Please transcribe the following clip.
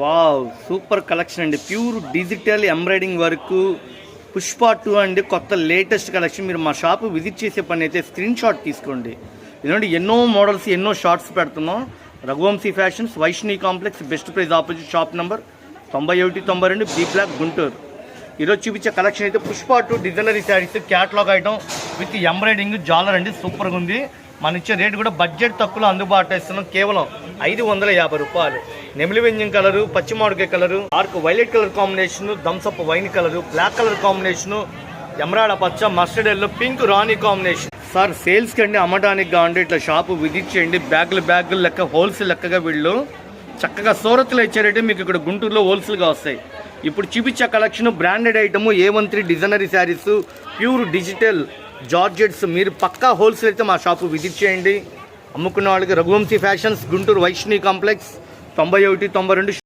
Wow, super collection అండి. Pure digital embroidering work Pushpa 2 అండి. కొత్త లేటెస్ట్ కలెక్షన్. మీరు మా షాప్ విజిట్ చేసే పని అయితే స్క్రీన్ షాట్ తీసుకోండి. ఎందుకంటే ఎన్నో మోడల్స్, ఎన్నో షార్ట్స్ పెడుతున్నాం. Raghuvamshi fashions, Vaishnavi complex, best prize opposite, shop number 9192 B block, Guntur. ఈరోజు చూపించే కలెక్షన్ అయితే Pushpa 2 designer sarees catalogue item with embroidering జాలర్ అండి. సూపర్గా ఉంది. మన ఇచ్చే రేటు కూడా బడ్జెట్ తక్కువలో అందుబాటులో ఇస్తున్నాం. కేవలం 550 రూపాయలు. నెమిలి వెంజం కలరు, పచ్చిమామిడికాయ colour, dark violet colour combination, Thums Up wine colour, black colour combination, ఎమరాడ పచ్చ, మస్టర్డ్ ఎల్లో, పింక్ రాణి కాంబినేషన్. సార్ సేల్స్కి అండి, అమ్మడానికి కావండి ఇట్లా షాపు విజిట్ చేయండి. బ్యాగులు లెక్క హోల్సేల్ లెక్కగా వీళ్ళు చక్కగా సూరత్లో ఇచ్చారంటే మీకు ఇక్కడ గుంటూరులో హోల్సేల్గా వస్తాయి. ఇప్పుడు చూపించే collection branded item A13 designery saris, pure digital georgettes. మీరు పక్కా హోల్సేల్ అయితే మా షాపు విజిట్ చేయండి. అమ్ముకున్న వాళ్ళకి రఘువంశీ ఫ్యాషన్స్, గుంటూరు, వైష్ణవి కాంప్లెక్స్, 9192.